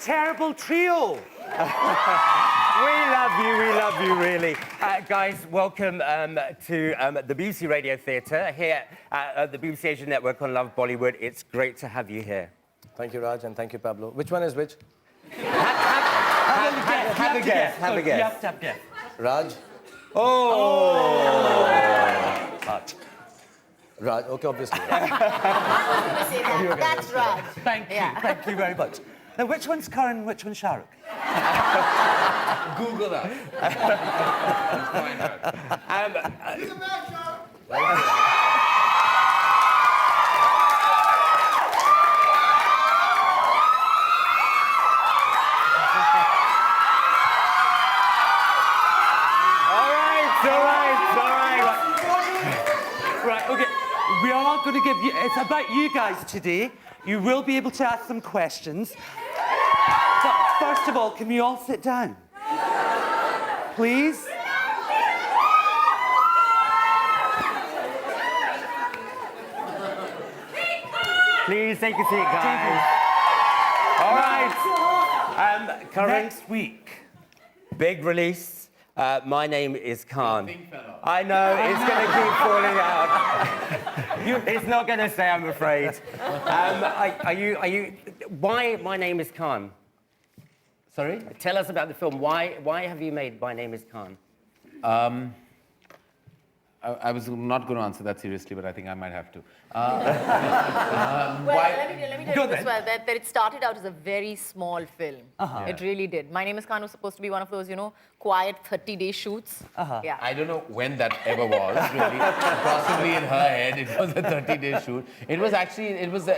terrible trio. We love you, really. Guys, welcome to the BBC Radio Theatre here at the BBC Asia Network on Love Bollywood. It's great to have you here. Thank you, Raj, and thank you, Pablo. Which one is which? Have a guess. You have to have a guess. Raj? Oh! Raj, okay, obviously. That's Raj. Thank you very much. Now, which one's Karan and which one's Shahrukh? Google that. Right, okay. We are going to give you... It's about you guys today. You will be able to ask some questions. But first of all, can we all sit down? Please? Please take a seat, guys. All right. Karan, Next week. big release. My name is Khan. I know, it's going to keep falling out. It's not going to say, I'm afraid. Are you... Why My Name is Khan? Sorry? Tell us about the film. Why have you made My Name is Khan? I was not going to answer that seriously, but I think I might have to. Well, let me tell you this well, that it started out as a very small film. It really did. My Name is Khan was supposed to be one of those, you know, quiet 30-day shoots. Yeah. I don't know when that ever was, really. Possibly in her head, it was a 30-day shoot. It was actually, it was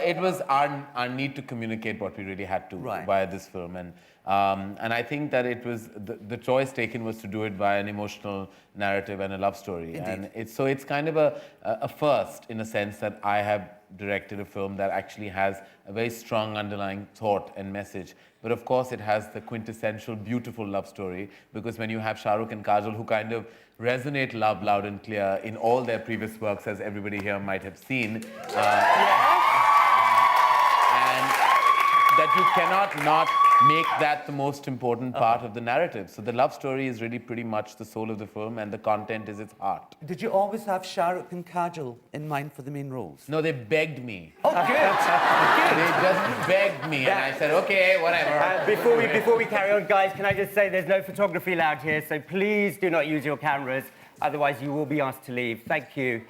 our need to communicate what we really had to via this film. And I think that it was, the choice taken was to do it by an emotional narrative and a love story. Indeed. And it's kind of a first, in a sense, that I have directed a film that actually has a very strong underlying thought and message. But of course, it has the quintessential beautiful love story, because when you have Shahrukh and Kajal, who kind of resonate love loud and clear in all their previous works, as everybody here might have seen, and that you cannot not make that the most important part of the narrative. So the love story is really pretty much the soul of the film, and the content is its heart. Did you always have Shahrukh and Kajal in mind for the main roles? No, they begged me. Oh, good. They just begged me, and I said, okay, whatever. Before we carry on, guys, can I just say there's no photography allowed here, so please do not use your cameras, otherwise you will be asked to leave. Thank you.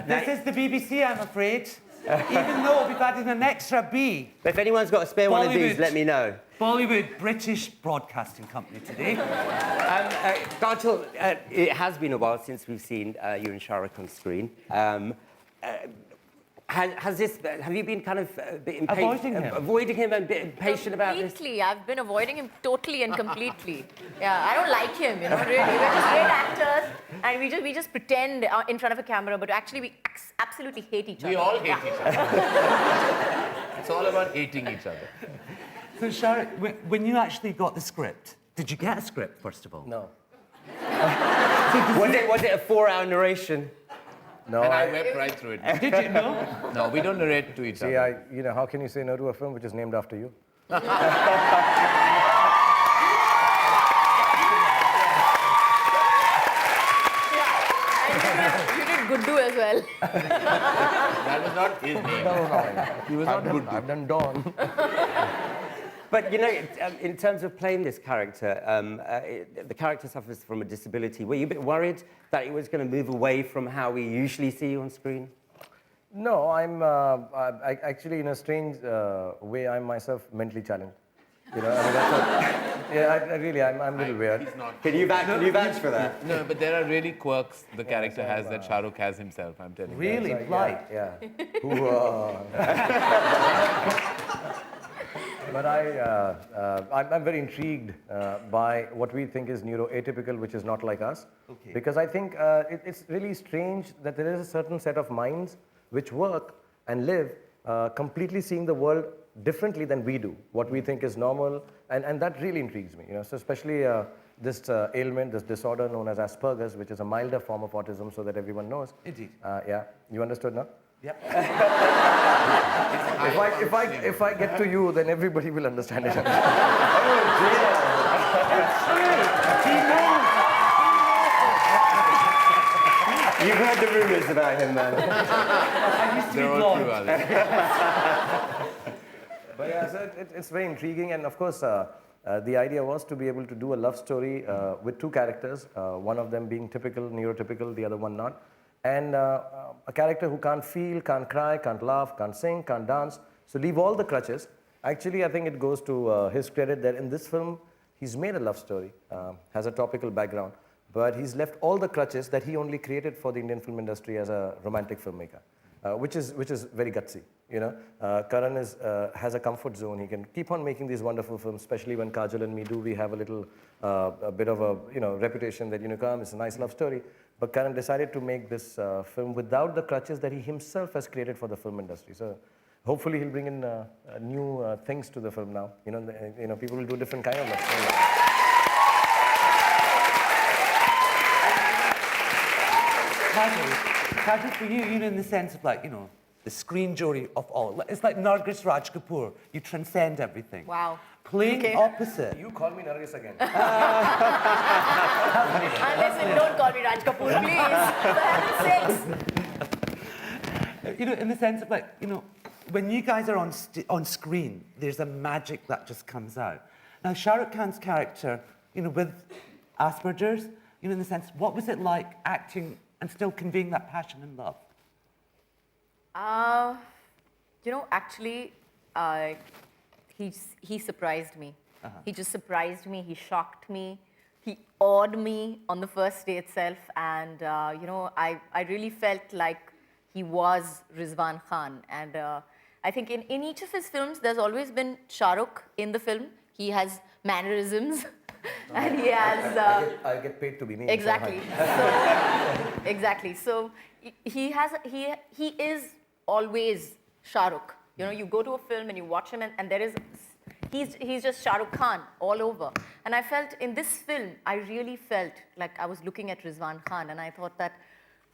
This is the BBC, I'm afraid. Even though we've added an extra B. If anyone's got a spare one of these, let me know. Bollywood, British Broadcasting Company today. Kajal, it has been a while since we've seen you and Shahrukh on screen. Have you been kind of a bit impatient? Avoiding him and a bit impatient about this? Completely. I've been avoiding him totally and completely. Yeah, I don't like him, you know, really. We're just great actors, and we just pretend in front of a camera, but actually we absolutely hate each other. We all hate each other. It's all about hating each other. So, Shahrukh, when you actually got the script, did you get a script, first of all? No. Was it a 4-hour narration? No, And I wept right through it. Did you know? No, we don't narrate to each See, other. you know, how can you say no to a film which is named after you? You did good do as well. That was not his name. No. He was not good. I've done Dawn. But, you know, in terms of playing this character, the character suffers from a disability. Were you a bit worried that it was going to move away from how we usually see you on screen? No, I'm actually, in a strange way, I'm myself mentally challenged. You know, I mean, I'm a little weird. He's not. Can you vouch for that? No, but there are really quirks the character has that Shahrukh has himself, I'm telling you. Really? Like? Yeah. But I'm very intrigued by what we think is neuroatypical, which is not like us. Okay. Because I think it's really strange that there is a certain set of minds which work and live completely seeing the world differently than we do. What we think is normal, and that really intrigues me. You know, so especially this ailment, this disorder known as Asperger's, which is a milder form of autism, so that everyone knows. Indeed. Yeah, you understood now? Yep. If I get to you, then everybody will understand it. He knows. You've heard the rumours about him, man. I used to be They're all true, blonde. Alex. But yeah, so it's very intriguing, and of course, the idea was to be able to do a love story with two characters, one of them being typical, neurotypical, the other one not. And a character who can't feel, can't cry, can't laugh, can't sing, can't dance. So leave all the crutches. Actually, I think it goes to his credit that in this film, he's made a love story, has a topical background, but he's left all the crutches that he only created for the Indian film industry as a romantic filmmaker, which is very gutsy. You know, Karan has a comfort zone. He can keep on making these wonderful films, especially when Kajol and me do. We have a little, a bit of a reputation that come, it's a nice love story. But Karan decided to make this film without the crutches that he himself has created for the film industry. So hopefully he'll bring in new things to the film now. People will do different kind of love stories. Kajal, for you, in the sense of like, the screen jury of all. It's like Nargis Raj Kapoor. You transcend everything. Wow. Playing opposite. You call me Nargis again. Listen, don't call me Raj Kapoor, please. For heaven's sakes. In the sense of like, when you guys are on screen, there's a magic that just comes out. Now, Shahrukh Khan's character, with Asperger's, in the sense, what was it like acting and still conveying that passion and love? Actually, he surprised me. He just surprised me. He shocked me. He awed me on the first day itself. And, I really felt like he was Rizwan Khan. And I think in each of his films, there's always been Shahrukh in the film. He has mannerisms. And he has... I get paid to be me. Exactly. Exactly. So he is always Shahrukh. You go to a film and you watch him and he's just Shahrukh Khan all over. And I felt in this film, I really felt like I was looking at Rizwan Khan and I thought that,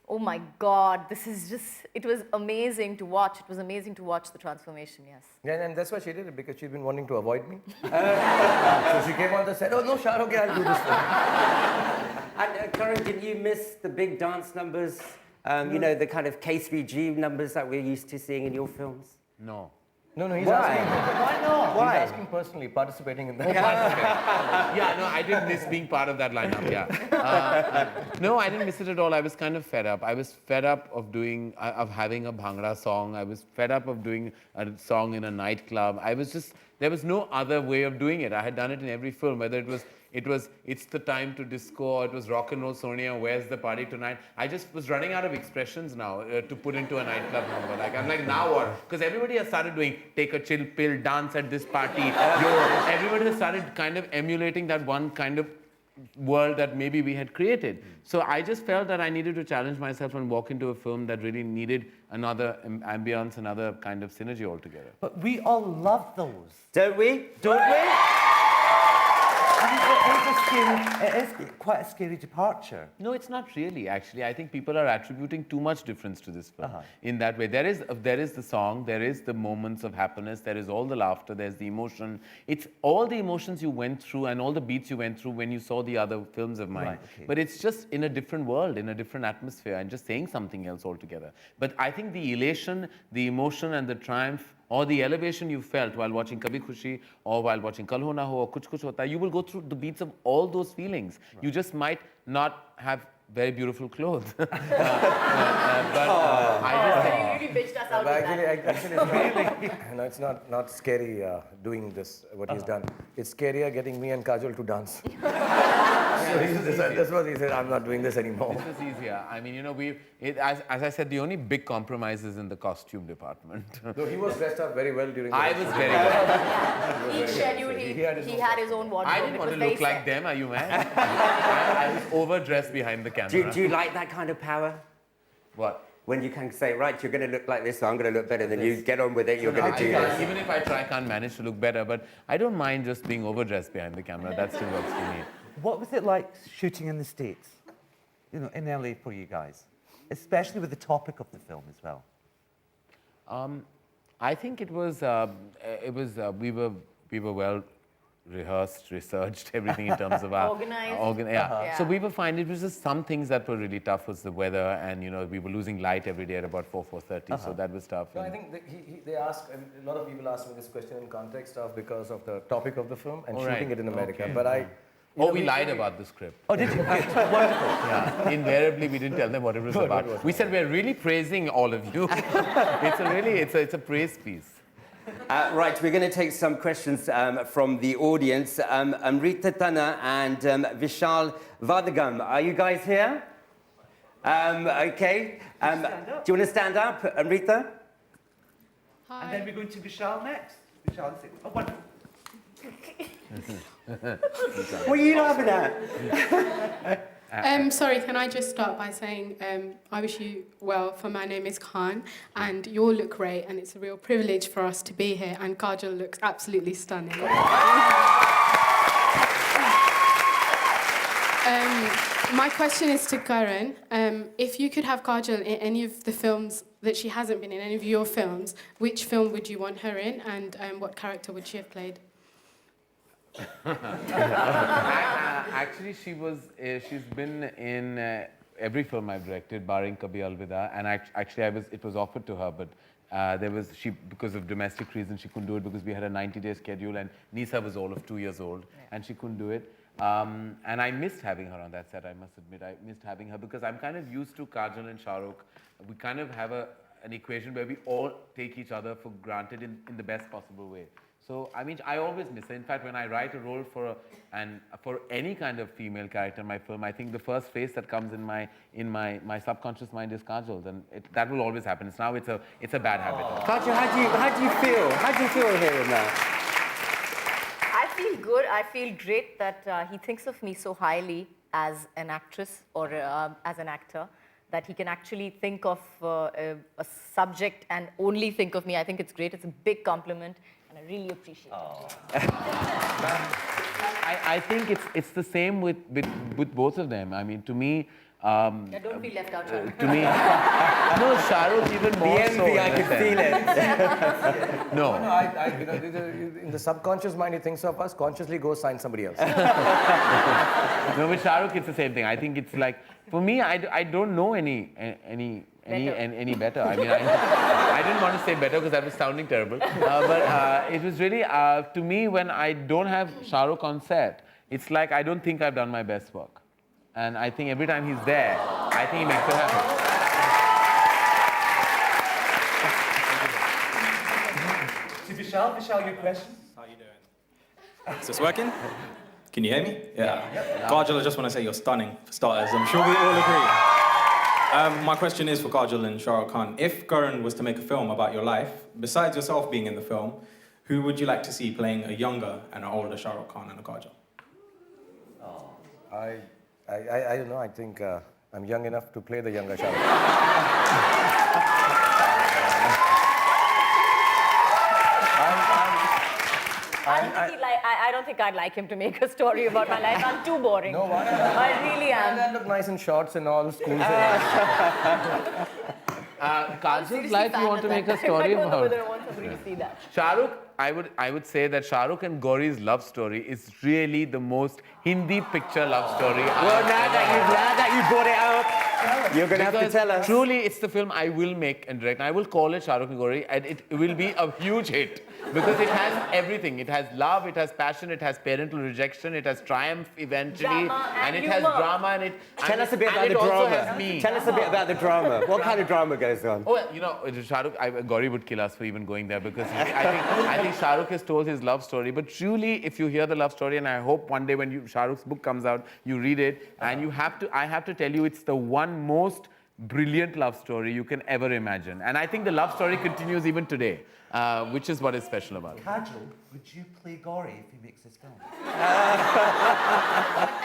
oh my God, it was amazing to watch. It was amazing to watch the transformation, yes. Yeah, and that's why she did it, because she'd been wanting to avoid me. So she came on and said, oh no, Shahrukh, I'll do this for you. And Karan, did you miss the big dance numbers? The kind of K3G numbers that we're used to seeing in your films? No. No, he's Why? asking. Why not? Why? He's asking personally, participating in that. Yeah, no, I did miss being part of that lineup, yeah. No, I didn't miss it at all. I was kind of fed up. I was fed up of having a Bhangra song. I was fed up of doing a song in a nightclub. There was no other way of doing it. I had done it in every film, whether it's the time to disco, or it was rock and roll Sonia, where's the party tonight? I just was running out of expressions now to put into a nightclub number. I'm like, now what? Because everybody has started doing take a chill pill, dance at this party. Everybody has started kind of emulating that one kind of world that maybe we had created. So I just felt that I needed to challenge myself and walk into a film that really needed another ambience, another kind of synergy altogether. But we all love those. Don't we? It is quite a scary departure. No, it's not really, actually. I think people are attributing too much difference to this film in that way. There is the song, there is the moments of happiness, there is all the laughter, there's the emotion. It's all the emotions you went through and all the beats you went through when you saw the other films of mine. Right, okay. But it's just in a different world, in a different atmosphere, and just saying something else altogether. But I think the elation, the emotion, and the triumph, or the elevation you felt while watching Kabhi Khushi or while watching Kal Ho Na Ho or Kuch Kuch Hota Hai, you will go through the beats of all those feelings. Right. You just might not have very beautiful clothes. I just think... You really bitched us out But with actually, no, it's not scary doing this, what he's done. It's scarier getting me and Kajol to dance. That's what he said, I'm not doing this anymore. This was easier. I mean, as I said, the only big compromise is in the costume department. No, he was dressed up very well during the I was very well. Each schedule, he had his own wardrobe. I didn't want to look like them, are you mad? I was overdressed behind the camera. Do you like that kind of power? What? When you can say, right, you're going to look like this, so I'm going to look better, then you get on with it, you're going to do this. Even if I try, I can't manage to look better, but I don't mind just being overdressed behind the camera. That still works for me. What was it like shooting in the States, in LA for you guys? Especially with the topic of the film as well. I think it was we were well rehearsed, researched, everything in terms of our Organized. yeah. So we were fine. It was just some things that were really tough was the weather, and you know we were losing light every day at about 4:30, so that was tough. No, I think that they asked, and a lot of people asked me this question in context of because of the topic of the film and shooting it in America. Okay. But we lied about the script. Oh, did you? Wonderful. Yeah, invariably we didn't tell them what it was about. We said we're really praising all of you. it's a praise piece. Right, we're going to take some questions from the audience. Amrita Tana and Vishal Vadagam, are you guys here? Okay. Do you want to stand up, Amrita? Hi. And then we're going to Vishal next. Vishal, oh, wonderful. What are you laughing at? Sorry, can I just start by saying I wish you well, for my name is Khan, and you all look great, and it's a real privilege for us to be here, and Kajol looks absolutely stunning. My question is to Karan. If you could have Kajol in any of the films that she hasn't been in, any of your films, which film would you want her in, and what character would she have played? Actually, she's been in every film I've directed, barring Kabhi Alvida, and it was offered to her, but because of domestic reasons, she couldn't do it because we had a 90-day schedule, and Nisa was all of 2 years old, and she couldn't do it. And I missed having her on that set, I must admit. I missed having her because I'm kind of used to Kajal and Shahrukh. We kind of have an equation where we all take each other for granted in the best possible way. So, I mean, I always miss her. In fact, when I write a role for any kind of female character in my film, I think the first face that comes in my subconscious mind is Kajol, and that will always happen. It's a bad habit. Kajol, how do you feel? How do you feel hearing that? I feel good. I feel great that he thinks of me so highly as an actress or as an actor, that he can actually think of a subject and only think of me. I think it's great. It's a big compliment, and I really appreciate it. I think it's the same with both of them. I mean, to me. Yeah, don't be left out, Shahrukh. To me, no, Shahrukh even more so. The envy, I can feel it. No. In the subconscious mind, he thinks of us, consciously goes sign somebody else. No, with Shahrukh, it's the same thing. I think it's like, for me, I don't know any better. I mean, I didn't want to say better because that was sounding terrible. But it was really, to me, when I don't have Shahrukh on set, it's like I don't think I've done my best work. And I think every time he's there, I think he makes it happen. Vishal, your question? How you doing? Is this working? Can you hear me? Yeah. Kajol, I just want to say you're stunning, for starters. I'm sure we all agree. My question is for Kajol and Shahrukh Khan. If Karan was to make a film about your life, besides yourself being in the film, who would you like to see playing a younger and an older Shahrukh Khan and a Kajol? I don't know, I think I'm young enough to play the younger Shahrukh. I don't think I'd like him to make a story about my life. I'm too boring. No, why? I really am. I end up nice in shorts and all, schools. Kajal's life you want to make a story about? I don't know about? whether I want somebody to see that. Shahrukh, I would say that Shahrukh and Gauri's love story is really the most Hindi picture love story. Well, now that you brought it up, you're going to have to tell us. Truly, it's the film I will make and direct. I will call it Shahrukh and Gauri, and it will be a huge hit because it has everything. It has love, it has passion, it has parental rejection, it has triumph eventually, Drama and it humor. has drama, and it. Tell us a bit about the drama. Tell us a bit about the drama. What kind of drama goes on? Oh, well, you know, Shahrukh, Gauri would kill us for even going there because I think Shahrukh has told his love story. But truly, if you hear the love story, and I hope one day when Shahrukh's book comes out, you read it, and I have to tell you, it's the one most brilliant love story you can ever imagine. And I think the love story continues even today, which is what is special about it. Kajol, would you play Gauri if he makes his film? And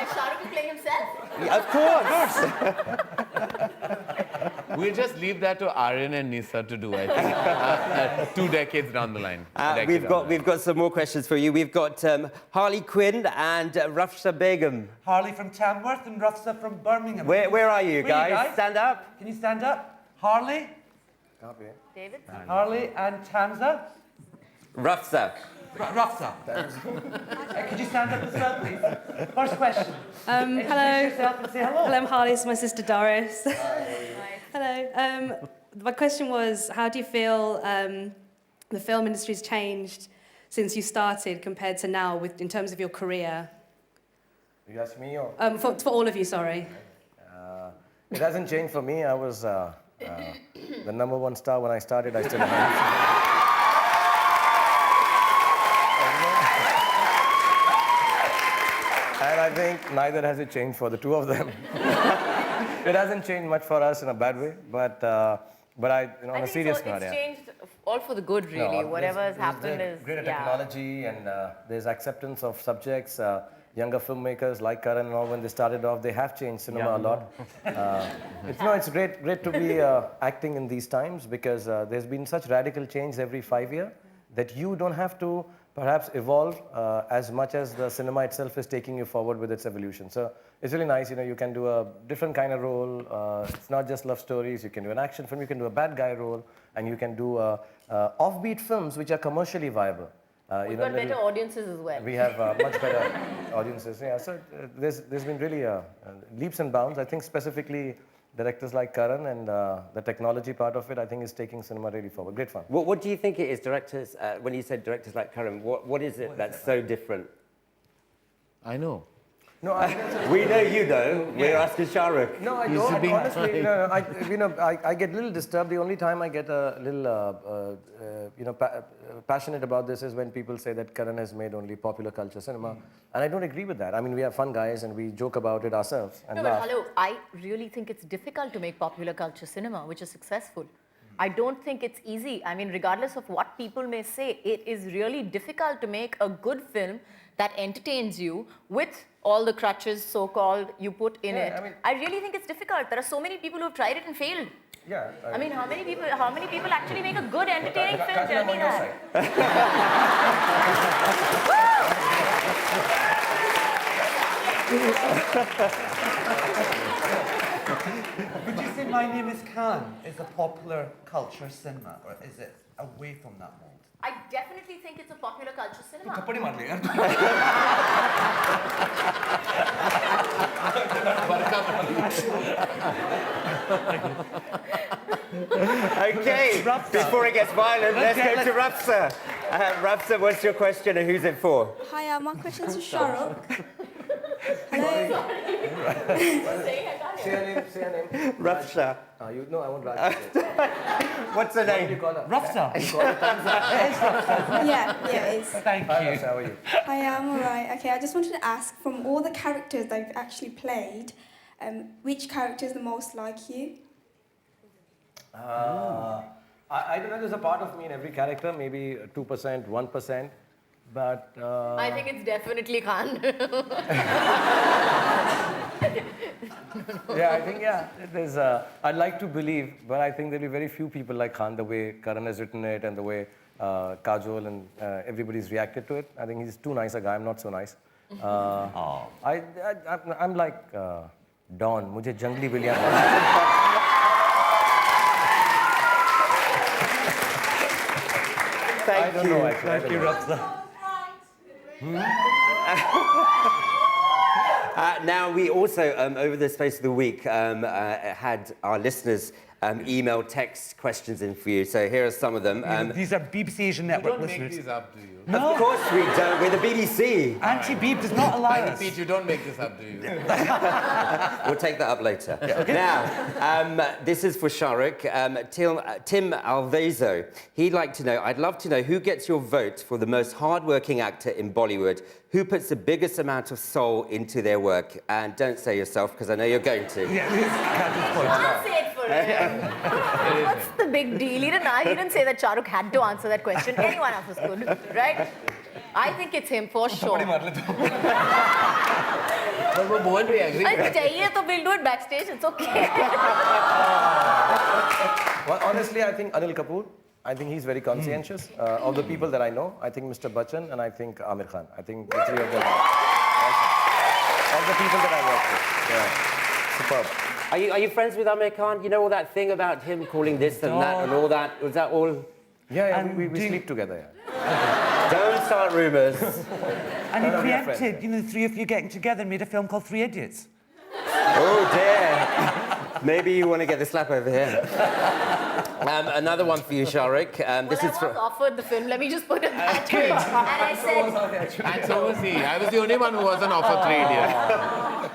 Shahrukh is playing himself? Of course. We'll just leave that to Aryan and Nisa to do, I think, 2 decades down the line. We've got some more questions for you. We've got Harley Quinn and Rafsa Begum. Harley from Tamworth and Rafsa from Birmingham. Where are you guys? Stand up. Can you stand up? Harley? David? Harley and Tamza. Rafsa. Rafsa. Could you stand up as well, please? First question. Hello. Introduce yourself and say hello. Hello, I'm Harley. This is my sister Doris. Hello. My question was, how do you feel the film industry's changed since you started compared to now in terms of your career? You ask me or? For all of you, sorry. It hasn't changed for me. I was the #1 star when I started. I still am. And I think neither has it changed for the two of them. It hasn't changed much for us in a bad way, but on a serious note, it's changed all for the good, really. No, Whatever has there's happened is greater technology, and there's acceptance of subjects. Younger filmmakers like Karan and all, when they started off, they have changed cinema a lot. It's great to be acting in these times, because there's been such radical change every 5 years that you don't have to perhaps evolve as much as the cinema itself is taking you forward with its evolution. So it's really nice, you can do a different kind of role. It's not just love stories. You can do an action film, you can do a bad guy role, and you can do offbeat films which are commercially viable. We've got better audiences as well. We have much better audiences. Yeah, so there's been really leaps and bounds. I think specifically directors like Karan and the technology part of it, I think, is taking cinema really forward. Great fun. What do you think it is, directors, when you said directors like Karan, what is it that's so different? I know. No, We know you know. We're asking Shahrukh. No, I don't. Honestly, I get a little disturbed. The only time I get a little, passionate about this is when people say that Karan has made only popular culture cinema, and I don't agree with that. I mean, we are fun guys and we joke about it ourselves and No, but laugh. hello, I really think it's difficult to make popular culture cinema, which is successful. I don't think it's easy. I mean, regardless of what people may say, it is really difficult to make a good film that entertains you with all the crutches, so-called, you put in it. I really think it's difficult. There are so many people who have tried it and failed. Yeah. I mean, how many people actually make a good, entertaining film? Tell me that. Would you say My Name is Khan is a popular culture cinema, or is it away from that mold? I definitely think it's a popular culture cinema. Okay, before it gets violent, let's go to Rafsa. Rafsa, what's your question and who's it for? Hi, my question's to Shahrukh. Hello. Say her name. Rafsa. No, I won't write it. What's her name? Rafsa. Yeah, it is. Thank Hi, you. Rafsa, how are you? Hi, I'm alright. Okay, I just wanted to ask, from all the characters that you've actually played, which character is the most like you? I don't know, there's a part of me in every character, maybe 2%, 1%, but... I think it's definitely Khan. Yeah, I think, there's... I'd like to believe, but I think there'll be very few people like Khan, the way Karan has written it and the way Kajol and everybody's reacted to it. I think he's too nice a guy, I'm not so nice. I'm like Dawn, mujhe jungli billion. Thank you. Know, actually. Thank you, Rafsa. Now, we also, over the space of the week, had our listeners email, text questions in for you. So here are some of them. These are BBC Asian You Network don't make listeners. these up, do you? Of course we don't. We're the BBC. Anti-Beep does not allow I us. repeat, you don't make this up, do you? We'll take that up later. Now, this is for Shahrukh. Tim Alvezo. He'd like to know, I'd love to know who gets your vote for the most hardworking actor in Bollywood, who puts the biggest amount of soul into their work. And don't say yourself, because I know you're going to. Yeah, this is Kajol's point. I'll say it for him. What's the big deal? He didn't say that Shahrukh had to answer that question. Anyone else is good, right? I think it's him for sure. But we won't be angry. We'll do it backstage. It's okay. Well, honestly, I think Anil Kapoor. I think he's very conscientious. Of the people that I know, I think Mr. Bachchan and I think Amir Khan. I think the three of them are awesome. All the people that I work with. Yeah. Superb. Are you friends with Amir Khan? You know all that thing about him calling this and that and all that? Was that all? Yeah, And we do- sleep together, yeah. Don't start rumours. And he No, we are friends. preempted, the three of you getting together and made a film called Three Idiots. Oh dear. Maybe you want to get the slap over here. Another one for you, Shahrukh. This Well, is I was offered the film, let me just put it that way. And I said, And so was he. I was the only one who wasn't offered 3 Idiots.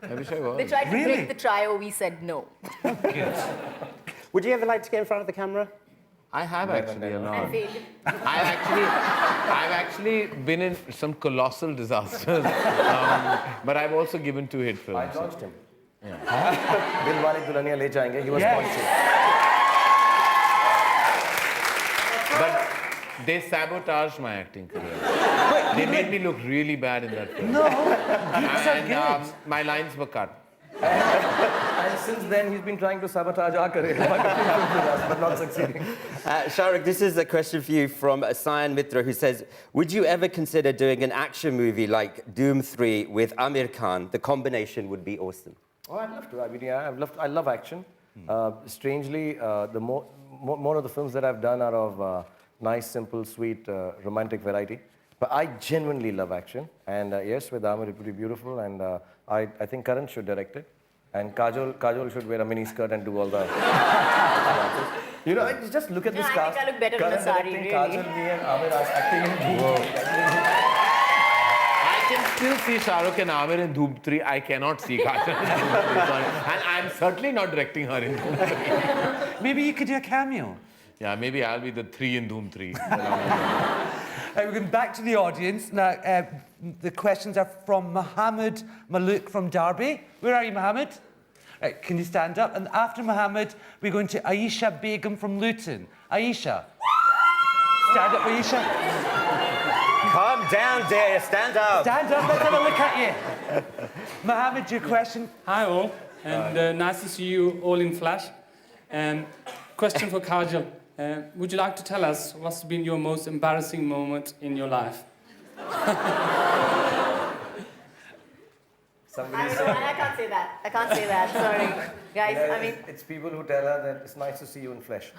I wish I was. they tried to Really? break the trio, we said no. Would you ever like to get in front of the camera? I have actually a lot. And failed. I've actually been in some colossal disasters, but I've also given 2 hit I films. dodged him. Dil Wale Dulhaniya Le Jayenge, he was Yes. sponsored. But they sabotaged my acting career. They made me look really bad in that film. No, geeks are good. And my lines were cut. And since then, he's been trying to sabotage our career by making films with us, but not succeeding. Shahrukh, this is a question for you from Sayan Mitra, who says, would you ever consider doing an action movie like Doom 3 with Amir Khan? The combination would be awesome. Oh, I'd love to. I mean, yeah, I love action. Strangely, the more of the films that I've done are of nice, simple, sweet, romantic variety. But I genuinely love action. And yes, with Amir, it would be beautiful. And I think Karan should direct it. And Kajol should wear a mini skirt and do all the... You know, just look at this I cast. think I look better in a Karan sari, directing, really. Kajol, me and Amir are acting in Whoa. I can still see Shahrukh and Amir in Dhoom 3. I cannot see Kajal in Dhoom 3. Sorry. And I'm certainly not directing her in Dhoom 3. Maybe you could do a cameo. Yeah, maybe I'll be the 3 in Dhoom 3. We're going back to the audience. Now, the questions are from Mohammed Malouk from Derby. Where are you, Mohammed? Right, can you stand up? And after Mohammed, we're going to Aisha Begum from Luton. Aisha. Stand up, Aisha. Calm down, dear. Stand up. Stand up, let's have a look at you. Mohammed, your question. Hi all, and nice to see you all in flash. Question for Kajal. Would you like to tell us what's been your most embarrassing moment in your life? I can't say that. I can't say that, sorry. Guys, Yeah, I mean, it's people who tell her that it's nice to see you in flesh.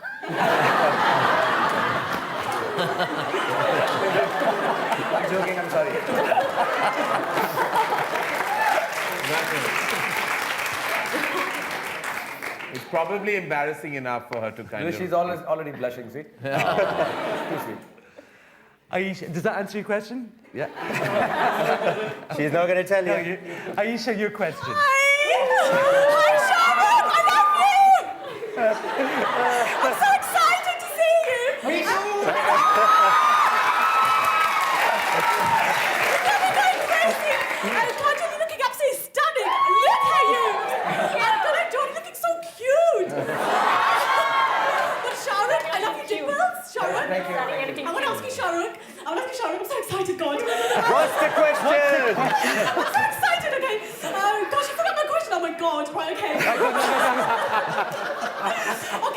I'm joking, I'm sorry. It's probably embarrassing enough for her to kind of... She's already blushing, see? Too sweet. Aisha, does that answer your question? Yeah. She's not going to tell you. Aisha, your question. Hi, Shahrukh! I love you! I'm so excited to see you! Me too! Kajal, you're looking absolutely stunning! Look at you! And John, looking so cute! But Shahrukh, I love your dimples, Shahrukh. Thank you. I want to ask you, Shahrukh. I'm so excited, God. What's the question? I'm so excited, okay. Gosh, I forgot my question. Oh my God, right, okay. Okay,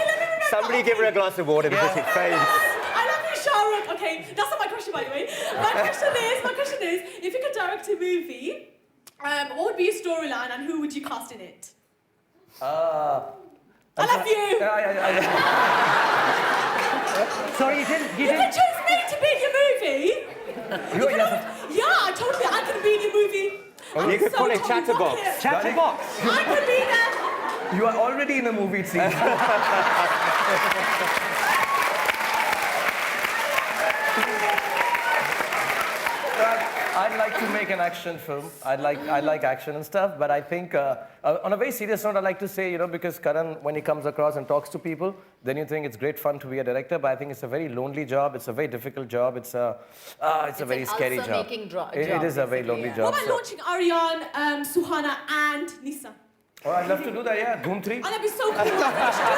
let me remember. Somebody give her a glass of water because it faints. I love you, Shahrukh. Okay, that's not my question, by the way. My question is, if you could direct a movie, what would be your storyline and who would you cast in it? I love you. Sorry, you You can choose me to be in your movie. Yeah, totally. I can be in your movie. You could call it Chatterbox. Chatterbox. I could be there. You are already in a movie, it seems. I'd like to make an action film. I like action and stuff, but I think on a very serious note, I'd like to say, you know, because Karan, when he comes across and talks to people, then you think it's great fun to be a director, but I think it's a very lonely job. It's a very difficult job. It's a very scary job. ulcer-making job, It is a very lonely yeah. job. What about launching Ariane, Suhana, and Nisa? Oh, I'd love to do that, yeah. Dhoom 3. Oh, that'd be so cool. I think we should do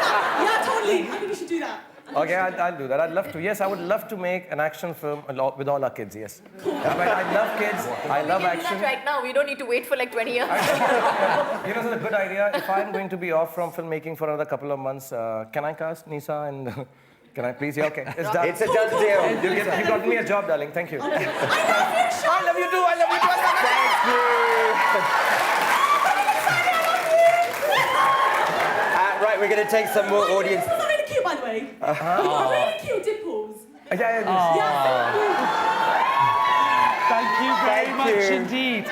that. Yeah, totally. I think we should do that. Okay, I'll do that. I'd love to. Yes, I would love to make an action film with all our kids, yes. Cool. I love kids. I love We can action. do that right now. We don't need to wait for like 20 years. You know, it's a good idea. If I'm going to be off from filmmaking for another couple of months, can I cast Nisa and... Can I please? Yeah, okay. It's done. It's a done deal. You got me a job, darling. Thank you. I love you, Shahrukh. I love you too. I love you too. Thank you. We're going to take some more audience. That's not really cute, by the way. You've got really cute dimples. Thank you very Thank much you. indeed.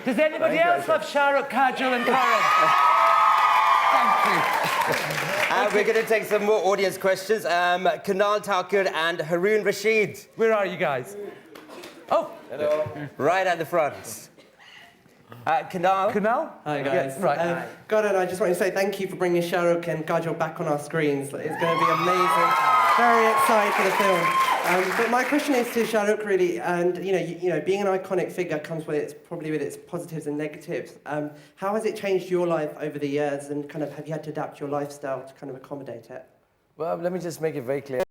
Does anybody else love Shahrukh, Kajol and Karan? Thank you. We're going to take some more audience questions. Kunal Thakur and Haroon Rashid. Where are you guys? Oh. Hello. Right at the front. Kunal? Kunal? Hi guys. Yes, right. Karan, I just want to say thank you for bringing Shahrukh and Kajol back on our screens. It's going to be amazing. Very excited for the film. But my question is to Shahrukh really, and you know, being an iconic figure comes with its positives and negatives. How has it changed your life over the years, and kind of have you had to adapt your lifestyle to kind of accommodate it? Well, let me just make it very clear.